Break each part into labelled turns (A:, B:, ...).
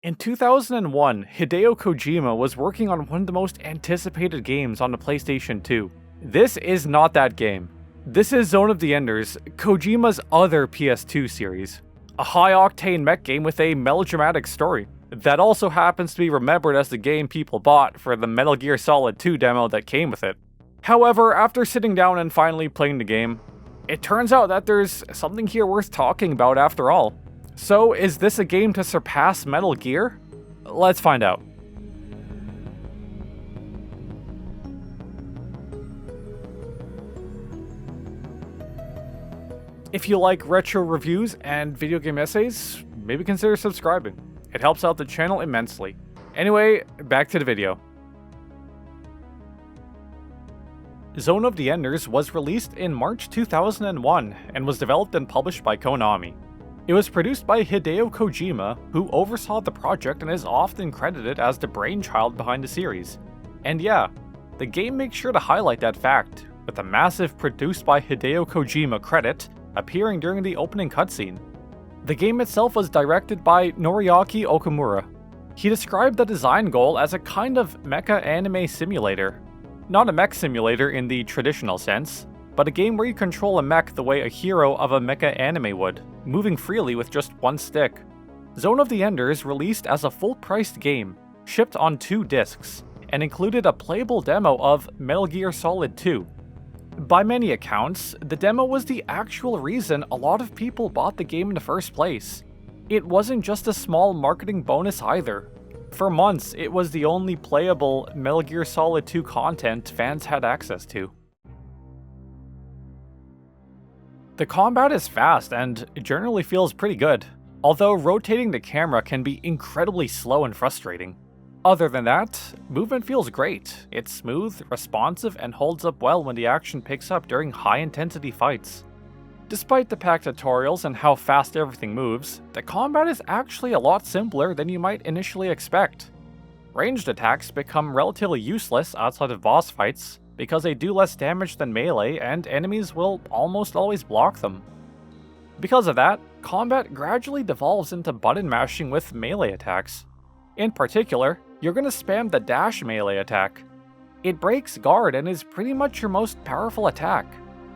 A: In 2001, Hideo Kojima was working on one of the most anticipated games on the PlayStation 2. This is not that game. This is Zone of the Enders, Kojima's other PS2 series. A high-octane mech game with a melodramatic story that also happens to be remembered as the game people bought for the Metal Gear Solid 2 demo that came with it. However, after sitting down and finally playing the game, it turns out that there's something here worth talking about after all. So, is this a game to surpass Metal Gear? Let's find out. If you like retro reviews and video game essays, maybe consider subscribing. It helps out the channel immensely. Anyway, back to the video. Zone of the Enders was released in March 2001 and was developed and published by Konami. It was produced by Hideo Kojima, who oversaw the project and is often credited as the brainchild behind the series. And yeah, the game makes sure to highlight that fact, with a massive produced by Hideo Kojima credit appearing during the opening cutscene. The game itself was directed by Noriaki Okamura. He described the design goal as a kind of mecha anime simulator. Not a mech simulator in the traditional sense, but a game where you control a mech the way a hero of a mecha anime would, moving freely with just one stick. Zone of the Enders released as a full-priced game, shipped on 2 discs, and included a playable demo of Metal Gear Solid 2. By many accounts, the demo was the actual reason a lot of people bought the game in the first place. It wasn't just a small marketing bonus either. For months, it was the only playable Metal Gear Solid 2 content fans had access to. The combat is fast and generally feels pretty good, although rotating the camera can be incredibly slow and frustrating. Other than that, movement feels great. It's smooth, responsive, and holds up well when the action picks up during high-intensity fights. Despite the packed tutorials and how fast everything moves, the combat is actually a lot simpler than you might initially expect. Ranged attacks become relatively useless outside of boss fights, because they do less damage than melee and enemies will almost always block them. Because of that, combat gradually devolves into button mashing with melee attacks. In particular, you're going to spam the dash melee attack. It breaks guard and is pretty much your most powerful attack.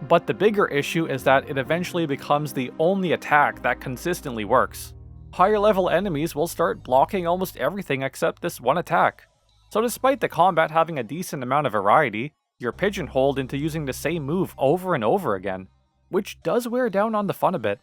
A: But the bigger issue is that it eventually becomes the only attack that consistently works. Higher level enemies will start blocking almost everything except this one attack. So despite the combat having a decent amount of variety, you're pigeonholed into using the same move over and over again, which does wear down on the fun a bit.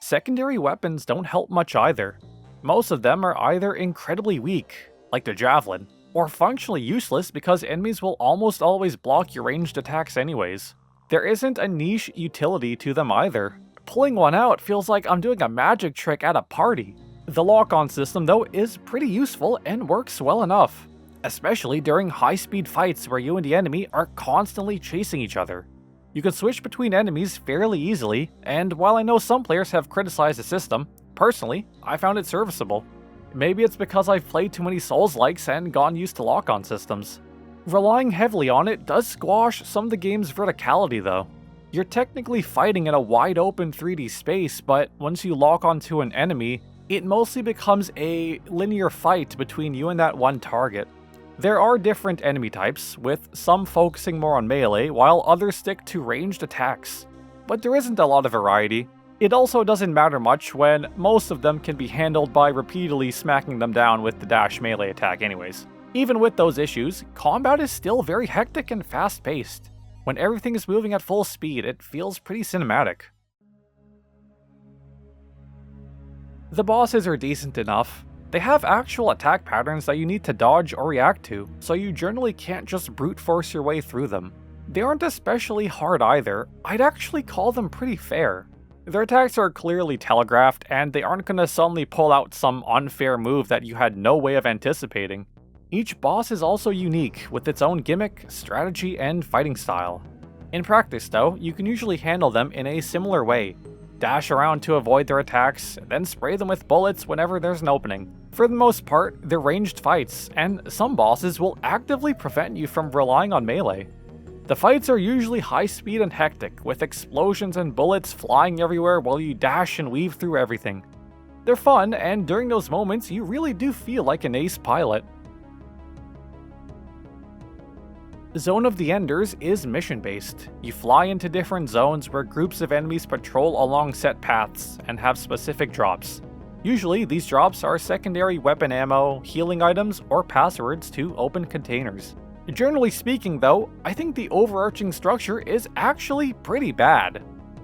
A: Secondary weapons don't help much either. Most of them are either incredibly weak, like the javelin, or functionally useless because enemies will almost always block your ranged attacks anyways. There isn't a niche utility to them either. Pulling one out feels like I'm doing a magic trick at a party. The lock-on system though is pretty useful and works well enough, especially during high-speed fights where you and the enemy are constantly chasing each other. You can switch between enemies fairly easily, and while I know some players have criticized the system, personally, I found it serviceable. Maybe it's because I've played too many Souls-likes and gotten used to lock-on systems. Relying heavily on it does squash some of the game's verticality though. You're technically fighting in a wide-open 3D space, but once you lock onto an enemy, it mostly becomes a linear fight between you and that one target. There are different enemy types, with some focusing more on melee, while others stick to ranged attacks. But there isn't a lot of variety. It also doesn't matter much when most of them can be handled by repeatedly smacking them down with the dash melee attack anyways. Even with those issues, combat is still very hectic and fast-paced. When everything is moving at full speed, it feels pretty cinematic. The bosses are decent enough. They have actual attack patterns that you need to dodge or react to, so you generally can't just brute force your way through them. They aren't especially hard either. I'd actually call them pretty fair. Their attacks are clearly telegraphed, and they aren't going to suddenly pull out some unfair move that you had no way of anticipating. Each boss is also unique, with its own gimmick, strategy, and fighting style. In practice though, you can usually handle them in a similar way. Dash around to avoid their attacks, then spray them with bullets whenever there's an opening. For the most part, they're ranged fights, and some bosses will actively prevent you from relying on melee. The fights are usually high speed and hectic, with explosions and bullets flying everywhere while you dash and weave through everything. They're fun, and during those moments, you really do feel like an ace pilot. Zone of the Enders is mission-based. You fly into different zones where groups of enemies patrol along set paths and have specific drops. Usually, these drops are secondary weapon ammo, healing items, or passwords to open containers. Generally speaking though, I think the overarching structure is actually pretty bad.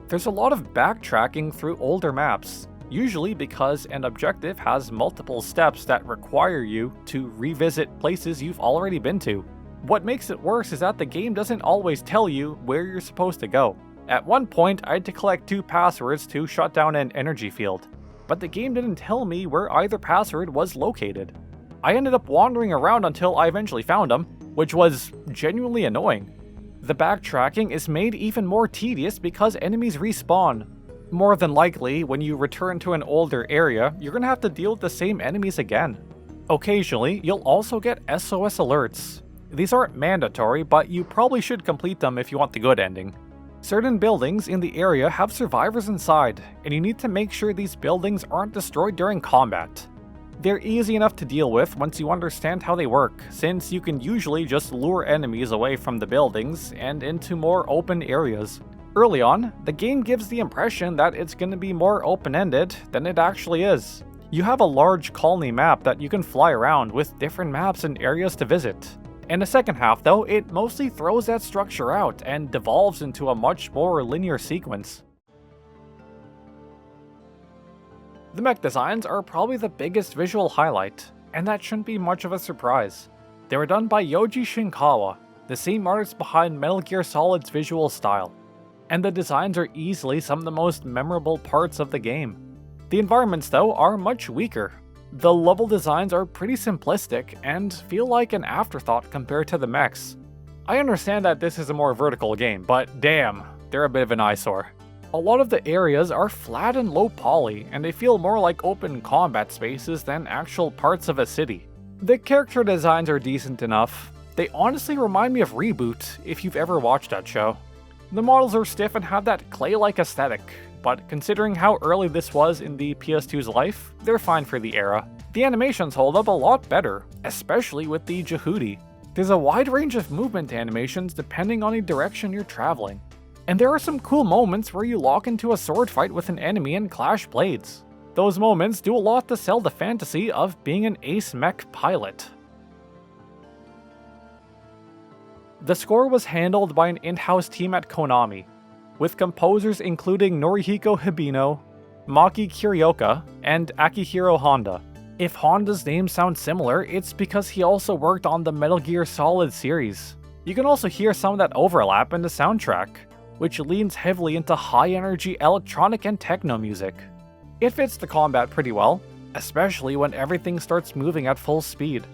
A: There's a lot of backtracking through older maps, usually because an objective has multiple steps that require you to revisit places you've already been to. What makes it worse is that the game doesn't always tell you where you're supposed to go. At one point, I had to collect 2 passwords to shut down an energy field, but the game didn't tell me where either password was located. I ended up wandering around until I eventually found them, which was genuinely annoying. The backtracking is made even more tedious because enemies respawn. More than likely, when you return to an older area, you're gonna have to deal with the same enemies again. Occasionally, you'll also get SOS alerts. These aren't mandatory, but you probably should complete them if you want the good ending. Certain buildings in the area have survivors inside, and you need to make sure these buildings aren't destroyed during combat. They're easy enough to deal with once you understand how they work, since you can usually just lure enemies away from the buildings and into more open areas. Early on, the game gives the impression that it's going to be more open-ended than it actually is. You have a large colony map that you can fly around with different maps and areas to visit. In the second half though, it mostly throws that structure out and devolves into a much more linear sequence. The mech designs are probably the biggest visual highlight, and that shouldn't be much of a surprise. They were done by Yoji Shinkawa, the same artist behind Metal Gear Solid's visual style, and the designs are easily some of the most memorable parts of the game. The environments though are much weaker. The level designs are pretty simplistic and feel like an afterthought compared to the mechs. I understand that this is a more vertical game, but damn, they're a bit of an eyesore. A lot of the areas are flat and low poly, and they feel more like open combat spaces than actual parts of a city. The character designs are decent enough. They honestly remind me of Reboot, if you've ever watched that show. The models are stiff and have that clay-like aesthetic, but considering how early this was in the PS2's life, they're fine for the era. The animations hold up a lot better, especially with the Jehuty. There's a wide range of movement animations depending on the direction you're traveling. And there are some cool moments where you lock into a sword fight with an enemy and clash blades. Those moments do a lot to sell the fantasy of being an ace mech pilot. The score was handled by an in-house team at Konami, with composers including Norihiko Hibino, Maki Kirioka, and Akihiro Honda. If Honda's name sounds similar, it's because he also worked on the Metal Gear Solid series. You can also hear some of that overlap in the soundtrack, which leans heavily into high-energy electronic and techno music. It fits the combat pretty well, especially when everything starts moving at full speed.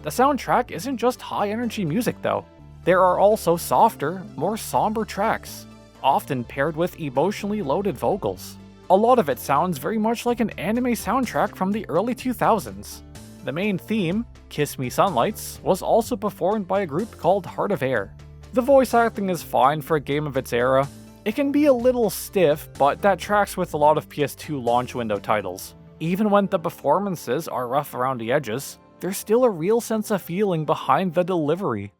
A: The soundtrack isn't just high-energy music though. There are also softer, more somber tracks, often paired with emotionally loaded vocals. A lot of it sounds very much like an anime soundtrack from the early 2000s. The main theme, Kiss Me Sunlights, was also performed by a group called Heart of Air. The voice acting is fine for a game of its era. It can be a little stiff, but that tracks with a lot of PS2 launch window titles. Even when the performances are rough around the edges, there's still a real sense of feeling behind the delivery.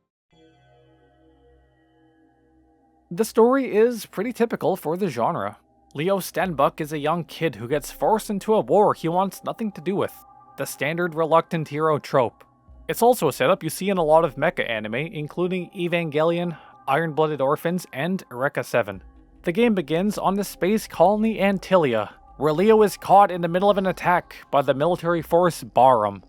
A: The story is pretty typical for the genre. Leo Stenbuck is a young kid who gets forced into a war he wants nothing to do with. The standard reluctant hero trope. It's also a setup you see in a lot of mecha anime, including Evangelion, Iron-Blooded Orphans, and Eureka 7. The game begins on the space colony Antilia, where Leo is caught in the middle of an attack by the military force Barum.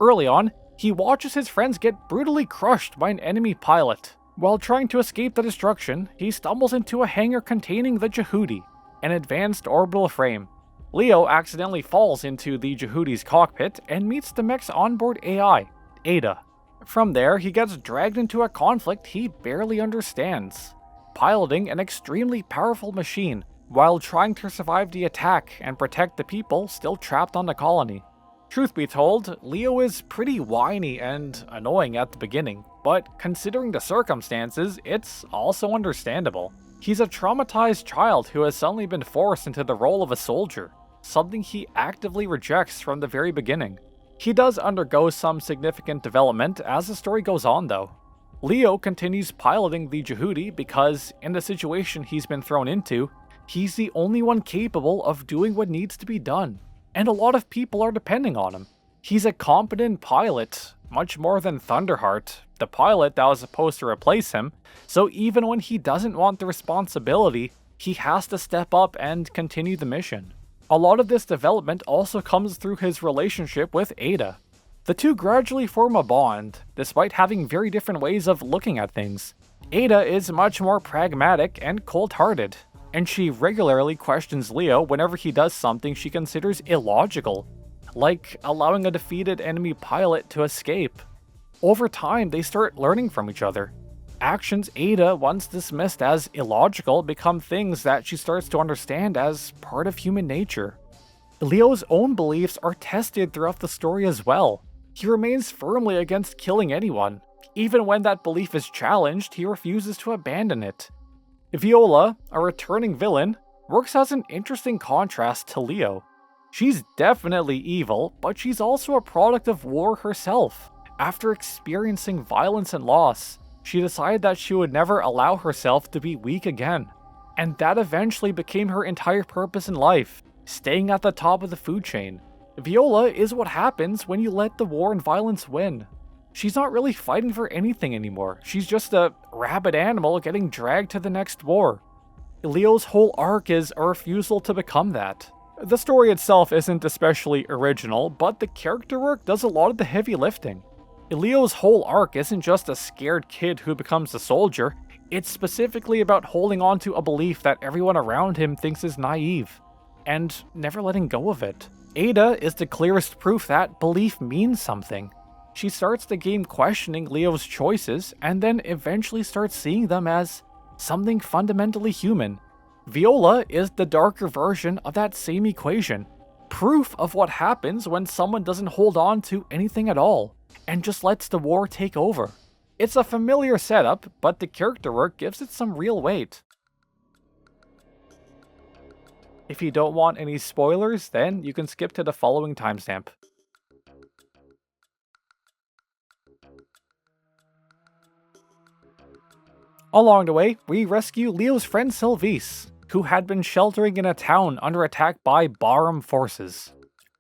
A: Early on, he watches his friends get brutally crushed by an enemy pilot. While trying to escape the destruction, he stumbles into a hangar containing the Jehuty, an advanced orbital frame. Leo accidentally falls into the Jehuty's cockpit and meets the mech's onboard AI, Ada. From there, he gets dragged into a conflict he barely understands, piloting an extremely powerful machine while trying to survive the attack and protect the people still trapped on the colony. Truth be told, Leo is pretty whiny and annoying at the beginning, but considering the circumstances, it's also understandable. He's a traumatized child who has suddenly been forced into the role of a soldier. something he actively rejects from the very beginning. He does undergo some significant development as the story goes on though. Leo continues piloting the Jehuty because, in the situation he's been thrown into, he's the only one capable of doing what needs to be done, and a lot of people are depending on him. He's a competent pilot, much more than Thunderheart, the pilot that was supposed to replace him, so even when he doesn't want the responsibility, he has to step up and continue the mission. A lot of this development also comes through his relationship with Ada. The two gradually form a bond, despite having very different ways of looking at things. Ada is much more pragmatic and cold-hearted, and she regularly questions Leo whenever he does something she considers illogical, like allowing a defeated enemy pilot to escape. Over time, they start learning from each other. Actions Ada once dismissed as illogical become things that she starts to understand as part of human nature. Leo's own beliefs are tested throughout the story as well. He remains firmly against killing anyone. Even when that belief is challenged, he refuses to abandon it. Viola, a returning villain, works as an interesting contrast to Leo. She's definitely evil, but she's also a product of war herself. After experiencing violence and loss, she decided that she would never allow herself to be weak again. And that eventually became her entire purpose in life, staying at the top of the food chain. Viola is what happens when you let the war and violence win. She's not really fighting for anything anymore. She's just a rabid animal getting dragged to the next war. Leo's whole arc is a refusal to become that. The story itself isn't especially original, but the character work does a lot of the heavy lifting. Leo's whole arc isn't just a scared kid who becomes a soldier, it's specifically about holding on to a belief that everyone around him thinks is naive, and never letting go of it. Ada is the clearest proof that belief means something. She starts the game questioning Leo's choices, and then eventually starts seeing them as something fundamentally human. Viola is the darker version of that same equation. Proof of what happens when someone doesn't hold on to anything at all, and just lets the war take over. It's a familiar setup, but the character work gives it some real weight. If you don't want any spoilers, then you can skip to the following timestamp. Along the way, we rescue Leo's friend Sylvise, who had been sheltering in a town under attack by Barum forces.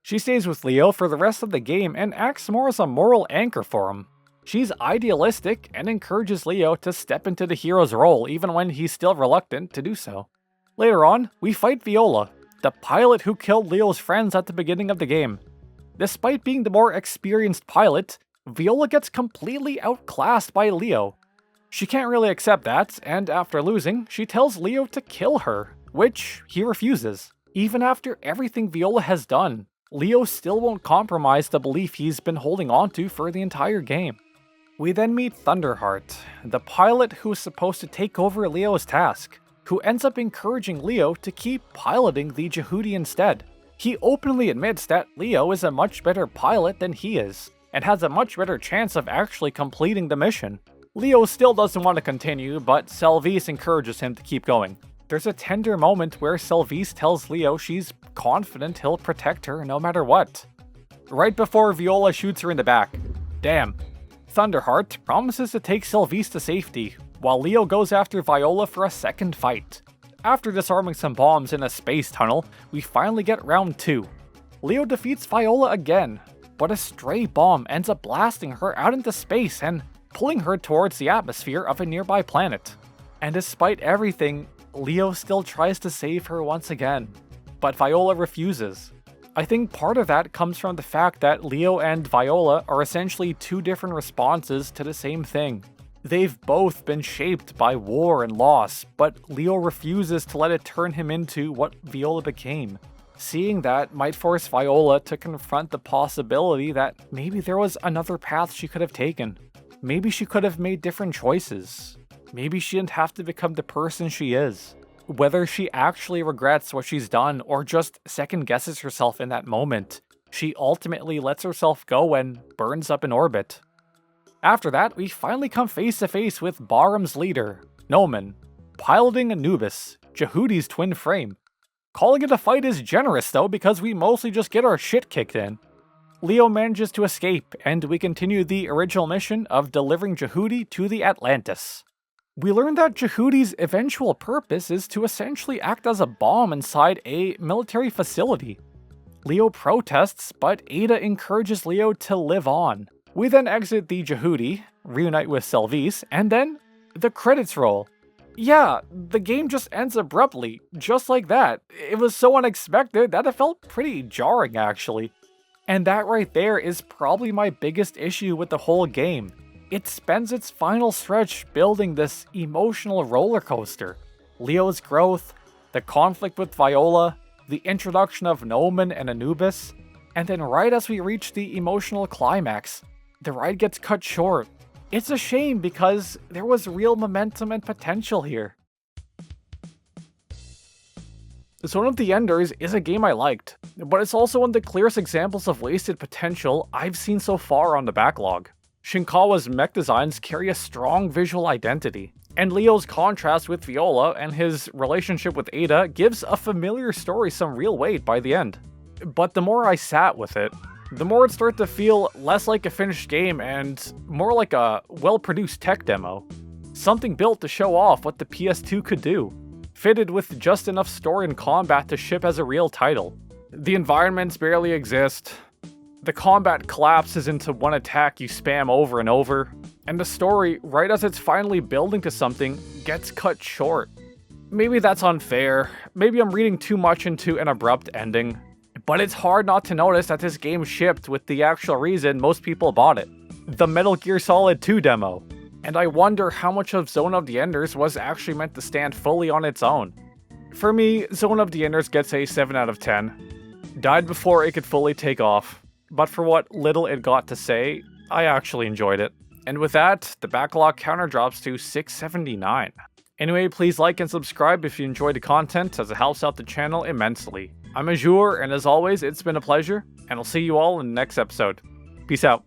A: She stays with Leo for the rest of the game and acts more as a moral anchor for him. She's idealistic and encourages Leo to step into the hero's role even when he's still reluctant to do so. Later on, we fight Viola, the pilot who killed Leo's friends at the beginning of the game. Despite being the more experienced pilot, Viola gets completely outclassed by Leo. She can't really accept that, and after losing, she tells Leo to kill her, which he refuses. Even after everything Viola has done, Leo still won't compromise the belief he's been holding onto for the entire game. We then meet Thunderheart, the pilot who's supposed to take over Leo's task, who ends up encouraging Leo to keep piloting the Jehuty instead. He openly admits that Leo is a much better pilot than he is, and has a much better chance of actually completing the mission. Leo still doesn't want to continue, but Sylvise encourages him to keep going. There's a tender moment where Sylvise tells Leo she's confident he'll protect her no matter what. Right before Viola shoots her in the back. Damn. Thunderheart promises to take Sylvise to safety, while Leo goes after Viola for a second fight. After disarming some bombs in a space tunnel, we finally get round 2. Leo defeats Viola again, but a stray bomb ends up blasting her out into space and pulling her towards the atmosphere of a nearby planet. And despite everything, Leo still tries to save her once again, but Viola refuses. I think part of that comes from the fact that Leo and Viola are essentially two different responses to the same thing. They've both been shaped by war and loss, but Leo refuses to let it turn him into what Viola became. Seeing that might force Viola to confront the possibility that maybe there was another path she could have taken. Maybe she could have made different choices. Maybe she didn't have to become the person she is. Whether she actually regrets what she's done or just second guesses herself in that moment, she ultimately lets herself go and burns up in orbit. After that, we finally come face to face with Barum's leader, Nomen, piloting Anubis, Jehuty's twin frame. Calling it a fight is generous though, because we mostly just get our shit kicked in. Leo manages to escape, and we continue the original mission of delivering Jehuty to the Atlantis. We learn that Jehuty's eventual purpose is to essentially act as a bomb inside a military facility. Leo protests, but Ada encourages Leo to live on. We then exit the Jehuty, reunite with Selvis, and then the credits roll. Yeah, the game just ends abruptly, just like that. It was so unexpected that it felt pretty jarring, actually. And that right there is probably my biggest issue with the whole game. It spends its final stretch building this emotional roller coaster. Leo's growth, the conflict with Viola, the introduction of Noman and Anubis, and then right as we reach the emotional climax, the ride gets cut short. It's a shame because there was real momentum and potential here. Zone of the Enders is a game I liked, but it's also one of the clearest examples of wasted potential I've seen so far on the backlog. Shinkawa's mech designs carry a strong visual identity, and Leo's contrast with Viola and his relationship with Ada gives a familiar story some real weight by the end. But the more I sat with it, the more it started to feel less like a finished game and more like a well-produced tech demo. Something built to show off what the PS2 could do, fitted with just enough story and combat to ship as a real title. The environments barely exist, the combat collapses into one attack you spam over and over, and the story, right as it's finally building to something, gets cut short. Maybe that's unfair, maybe I'm reading too much into an abrupt ending, but it's hard not to notice that this game shipped with the actual reason most people bought it, the Metal Gear Solid 2 demo. And I wonder how much of Zone of the Enders was actually meant to stand fully on its own. For me, Zone of the Enders gets a 7 out of 10. Died before it could fully take off, but for what little it got to say, I actually enjoyed it. And with that, the backlog counter drops to 679. Anyway, please like and subscribe if you enjoyed the content, as it helps out the channel immensely. I'm Azure, and as always, it's been a pleasure, and I'll see you all in the next episode. Peace out.